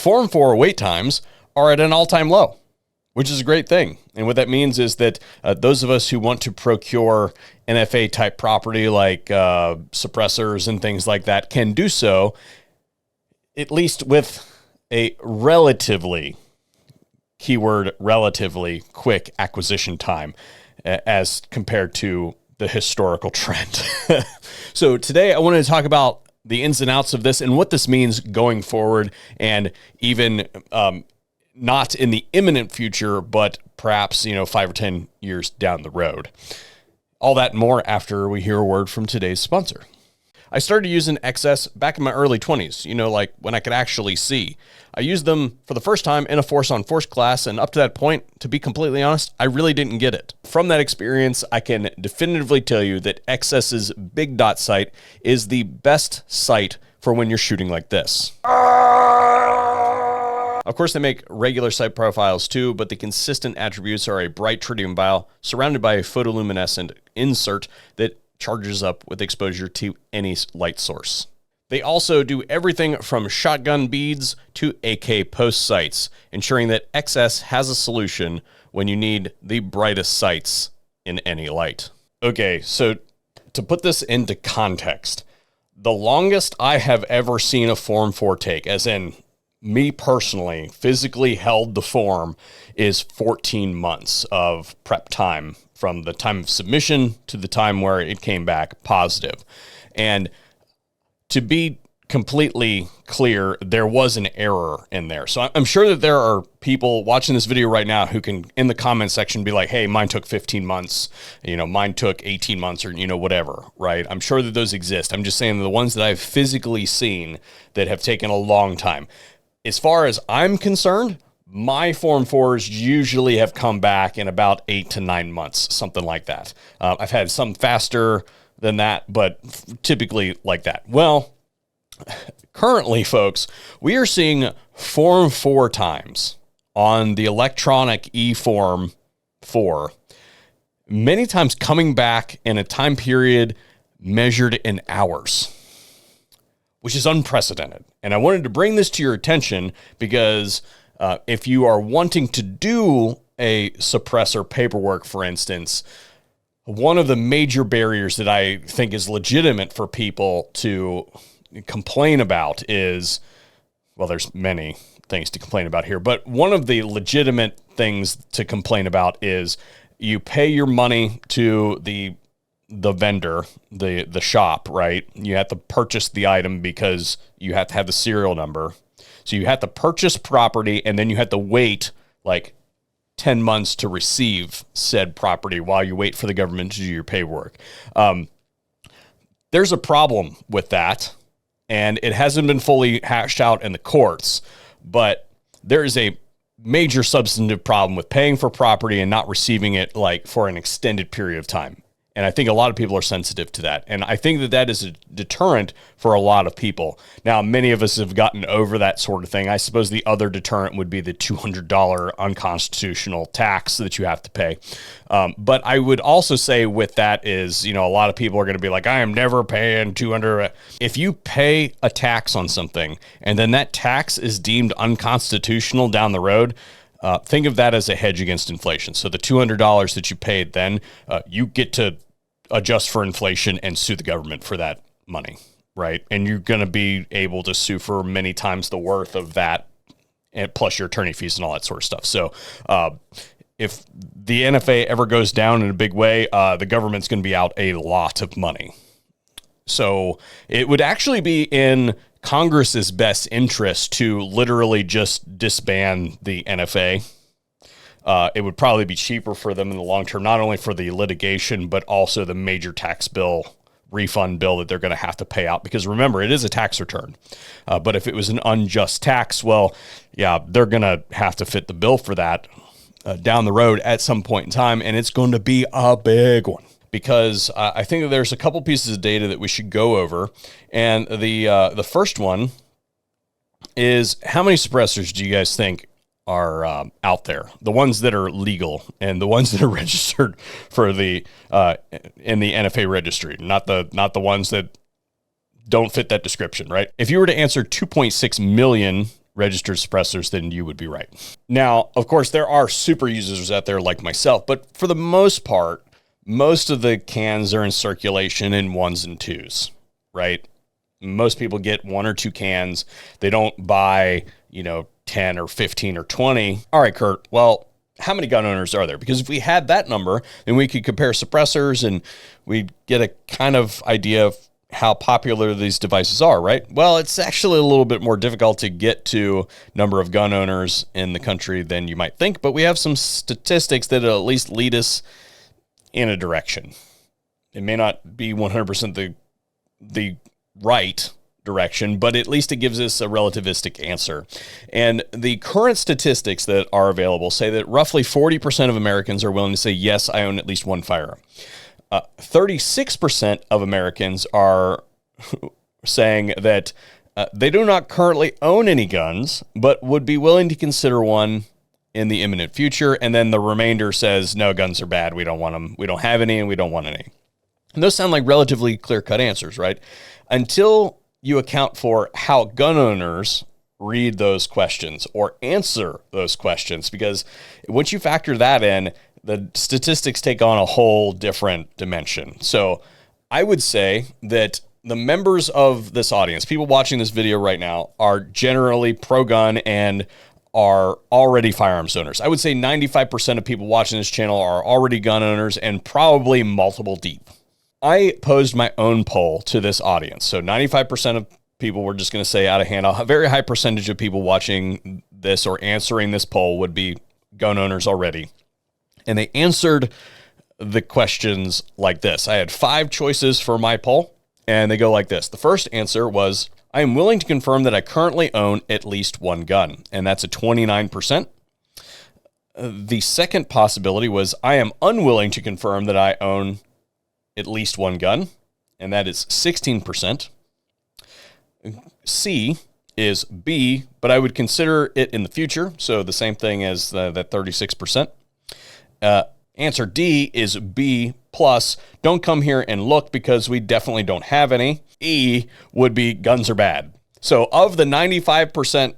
Form 4 wait times are at an all-time low, which is a great thing. And what that means is that those of us who want to procure NFA type property like suppressors and things like that can do so, at least with a relatively, keyword relatively, quick acquisition time as compared to the historical trend. So today I wanted to talk about the ins and outs of this and what this means going forward, and even not in the imminent future, but perhaps, 5 or 10 years down the road. All that and more after we hear a word from today's sponsor. I started using XS back in my early 20s, like when I could actually see. I used them for the first time in a force-on-force class, and up to that point, to be completely honest, I really didn't get it. From that experience, I can definitively tell you that XS's big dot sight is the best sight for when you're shooting like this. Of course, they make regular sight profiles too, but the consistent attributes are a bright tritium dial surrounded by a photoluminescent insert that charges up with exposure to any light source. They also do everything from shotgun beads to AK post sights, ensuring that XS has a solution when you need the brightest sights in any light. Okay, so to put this into context, the longest I have ever seen a Form 4 take, as in me personally, physically held the form, is 14 months of prep time from the time of submission to the time where it came back positive. And to be completely clear, there was an error in there. So I'm sure that there are people watching this video right now who can, in the comment section, be like, hey, mine took 15 months, mine took 18 months or, whatever, right? I'm sure that those exist. I'm just saying the ones that I've physically seen that have taken a long time. As far as I'm concerned, my Form 4s usually have come back in about 8 to 9 months, something like that. I've had some faster than that, but typically like that. Well, currently, folks, we are seeing Form 4 times on the electronic eForm 4, many times coming back in a time period measured in hours, which is unprecedented. And I wanted to bring this to your attention because if you are wanting to do a suppressor paperwork, for instance, one of the major barriers that I think is legitimate for people to complain about is, well, there's many things to complain about here, but one of the legitimate things to complain about is you pay your money to the vendor, the shop, right? You have to purchase the item because you have to have the serial number. So you have to purchase property, and then you have to wait like 10 months to receive said property while you wait for the government to do your paperwork. There's a problem with that, and it hasn't been fully hashed out in the courts, but there is a major substantive problem with paying for property and not receiving it like for an extended period of time. And I think a lot of people are sensitive to that. And I think that that is a deterrent for a lot of people. Now, many of us have gotten over that sort of thing. I suppose the other deterrent would be the $200 unconstitutional tax that you have to pay. But I would also say with that is, a lot of people are going to be like, I am never paying $200. If you pay a tax on something and then that tax is deemed unconstitutional down the road, think of that as a hedge against inflation. So the $200 that you paid then, you get to adjust for inflation and sue the government for that money, right? And you're going to be able to sue for many times the worth of that, and plus your attorney fees and all that sort of stuff. So if the NFA ever goes down in a big way, the government's going to be out a lot of money. So it would actually be in Congress's best interest to literally just disband the NFA. It would probably be cheaper for them in the long term, not only for the litigation, but also the major tax bill, refund bill that they're going to have to pay out. Because remember, it is a tax return. But if it was an unjust tax, well, yeah, they're going to have to fit the bill for that down the road at some point in time. And it's going to be a big one. Because I think that there's a couple pieces of data that we should go over. And the first one is, how many suppressors do you guys think are out there? The ones that are legal and the ones that are registered for the in the NFA registry, not the ones that don't fit that description, right? If you were to answer 2.6 million registered suppressors, then you would be right. Now, of course, there are super users out there like myself, but for the most part, most of the cans are in circulation in 1s and 2s, right? Most people get 1 or 2 cans. They don't buy, 10 or 15 or 20. All right, Kurt, well, how many gun owners are there? Because if we had that number, then we could compare suppressors and we'd get a kind of idea of how popular these devices are, right? Well, it's actually a little bit more difficult to get to number of gun owners in the country than you might think, but we have some statistics that at least lead us in a direction. It may not be 100% the right direction, but at least it gives us a relativistic answer. And the current statistics that are available say that roughly 40% of Americans are willing to say, yes, I own at least one firearm. 36% of Americans are saying that they do not currently own any guns, but would be willing to consider one in the imminent future. And then the remainder says, no, guns are bad. We don't want them. We don't have any and we don't want any. And those sound like relatively clear-cut answers, right? Until you account for how gun owners read those questions or answer those questions, because once you factor that in, the statistics take on a whole different dimension. So I would say that the members of this audience, people watching this video right now, are generally pro-gun and are already firearms owners. I would say 95% of people watching this channel are already gun owners and probably multiple deep. I posed my own poll to this audience. So 95% of people, we're just going to say out of hand, a very high percentage of people watching this or answering this poll would be gun owners already. And they answered the questions like this. I had 5 choices for my poll, and they go like this. The first answer was, I am willing to confirm that I currently own at least one gun, and that's a 29%. The second possibility was, I am unwilling to confirm that I own at least one gun, and that is 16%. C is B, but I would consider it in the future, so the same thing as that 36%. Answer D is B plus, don't come here and look because we definitely don't have any. E would be guns are bad. So of the 95%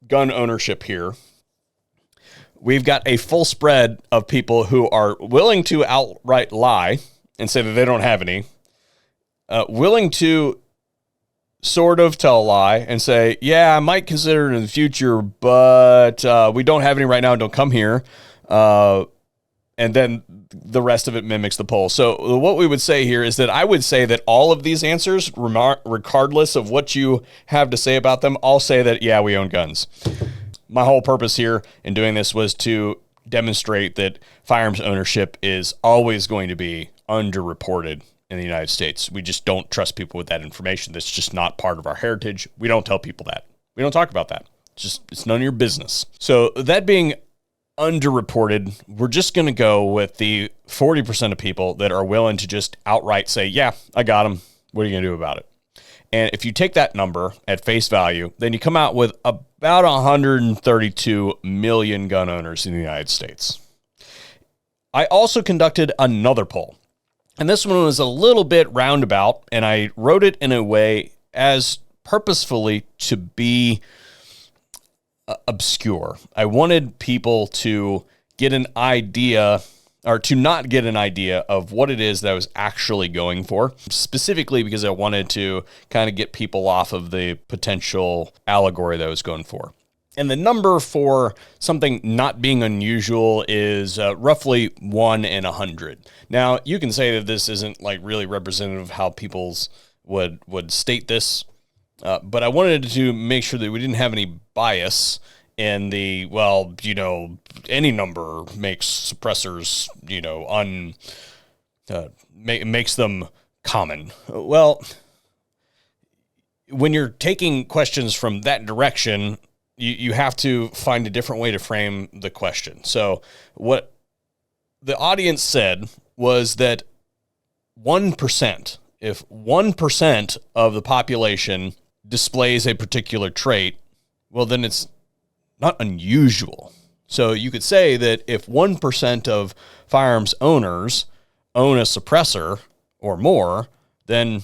gun ownership here, we've got a full spread of people who are willing to outright lie and say that they don't have any, willing to sort of tell a lie and say, yeah, I might consider it in the future, but we don't have any right now, don't come here. And then the rest of it mimics the poll. So what we would say here is that I would say that all of these answers, regardless of what you have to say about them, all say that, yeah, we own guns. My whole purpose here in doing this was to demonstrate that firearms ownership is always going to be underreported in the United States. We just don't trust people with that information. That's just not part of our heritage. We don't tell people that. We don't talk about that. It's none of your business. So that being underreported, we're just going to go with the 40% of people that are willing to just outright say, yeah, I got them. What are you going to do about it? And if you take that number at face value, then you come out with about 132 million gun owners in the United States. I also conducted another poll, and this one was a little bit roundabout, and I wrote it in a way as purposefully to be obscure. I wanted people to get an idea, or to not get an idea of what it is that I was actually going for, specifically because I wanted to kind of get people off of the potential allegory that I was going for. And the number for something not being unusual is roughly 1 in 100. Now, you can say that this isn't like really representative of how people's would state this, but I wanted to make sure that we didn't have any bias in the, well, any number makes suppressors, makes them common. Well, when you're taking questions from that direction, you have to find a different way to frame the question. So what the audience said was that 1%, if 1% of the population displays a particular trait, well, then it's not unusual. So you could say that if 1% of firearms owners own a suppressor or more, then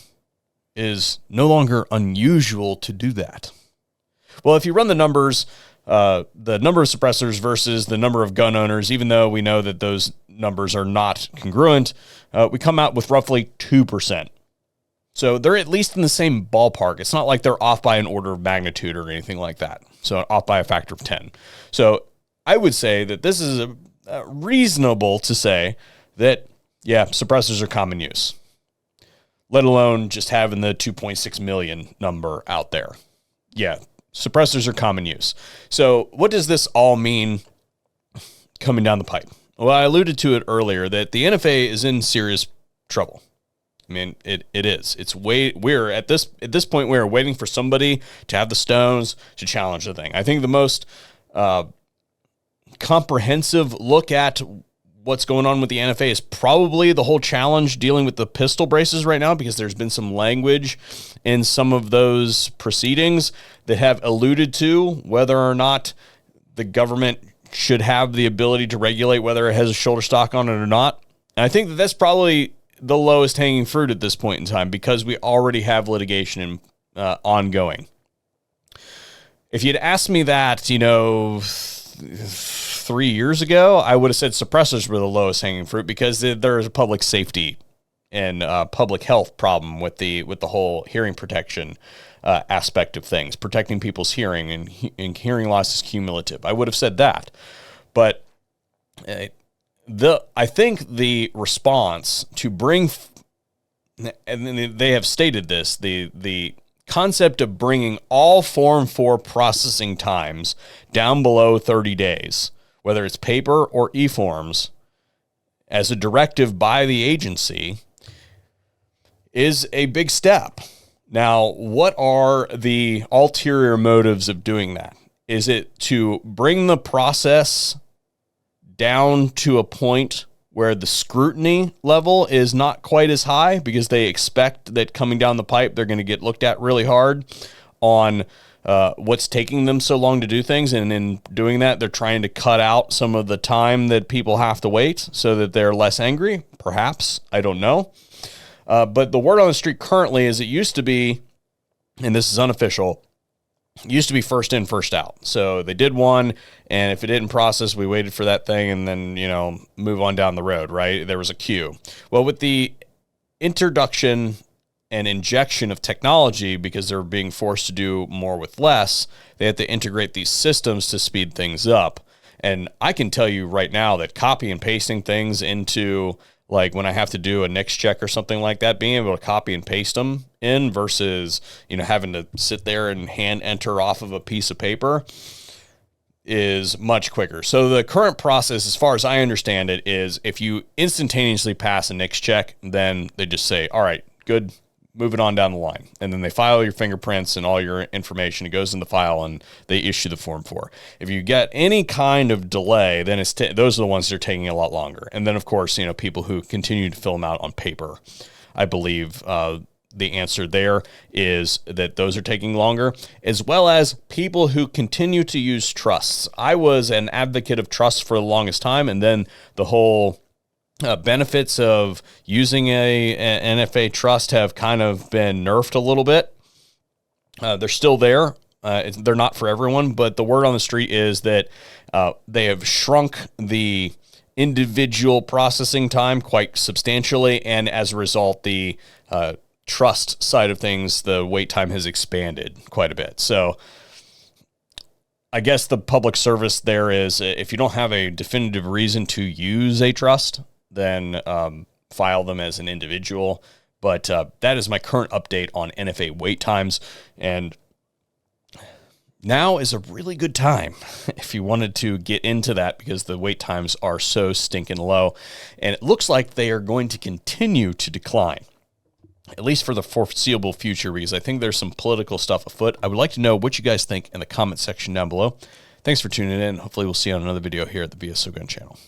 it is no longer unusual to do that. Well, if you run the numbers, the number of suppressors versus the number of gun owners, even though we know that those numbers are not congruent, we come out with roughly 2%. So they're at least in the same ballpark. It's not like they're off by an order of magnitude or anything like that. So off by a factor of 10. So I would say that this is reasonable to say that, yeah, suppressors are common use, let alone just having the 2.6 million number out there. Yeah, suppressors are common use. So what does this all mean coming down the pipe? Well, I alluded to it earlier that the NFA is in serious trouble. I mean, it is. We're at this point, we're waiting for somebody to have the stones to challenge the thing. I think the most comprehensive look at what's going on with the NFA is probably the whole challenge dealing with the pistol braces right now, because there's been some language in some of those proceedings that have alluded to whether or not the government should have the ability to regulate whether it has a shoulder stock on it or not. And I think that that's probably the lowest hanging fruit at this point in time, because we already have litigation ongoing. If you'd asked me that, 3 years ago, I would have said suppressors were the lowest hanging fruit, because there's a public safety and public health problem with the whole hearing protection aspect of things. Protecting people's hearing and hearing loss is cumulative. I would have said that, but I think the response to bring, and they have stated this, the concept of bringing all Form 4 processing times down below 30 days, whether it's paper or eForms, as a directive by the agency, is a big step. Now, what are the ulterior motives of doing that? Is it to bring the process down to a point where the scrutiny level is not quite as high, because they expect that coming down the pipe, they're going to get looked at really hard on what's taking them so long to do things. And in doing that, they're trying to cut out some of the time that people have to wait so that they're less angry. Perhaps, I don't know. But the word on the street currently is it used to be, and this is unofficial, it used to be first in, first out. So they did one, and if it didn't process, we waited for that thing and then, move on down the road, right? There was a queue. Well, with the introduction and injection of technology, because they're being forced to do more with less, they have to integrate these systems to speed things up. And I can tell you right now that copy and pasting things into, like when I have to do a NICS check or something like that, being able to copy and paste them in versus, having to sit there and hand enter off of a piece of paper is much quicker. So the current process, as far as I understand it, is if you instantaneously pass a NICS check, then they just say, all right, good, move it on down the line. And then they file your fingerprints and all your information. It goes in the file and they issue the Form 4. If you get any kind of delay, then those are the ones that are taking a lot longer. And then, of course, people who continue to fill them out on paper, I believe the answer there is that those are taking longer, as well as people who continue to use trusts. I was an advocate of trusts for the longest time, and then the whole benefits of using an NFA trust have kind of been nerfed a little bit. They're still there. They're not for everyone, but the word on the street is that they have shrunk the individual processing time quite substantially, and as a result, the trust side of things, the wait time has expanded quite a bit. So I guess the public service there is, if you don't have a definitive reason to use a trust, then file them as an individual. But that is my current update on NFA wait times. And now is a really good time if you wanted to get into that, because the wait times are so stinking low. And it looks like they are going to continue to decline, at least for the foreseeable future, because I think there's some political stuff afoot. I would like to know what you guys think in the comment section down below. Thanks for tuning in. Hopefully we'll see you on another video here at the VSO Gun channel.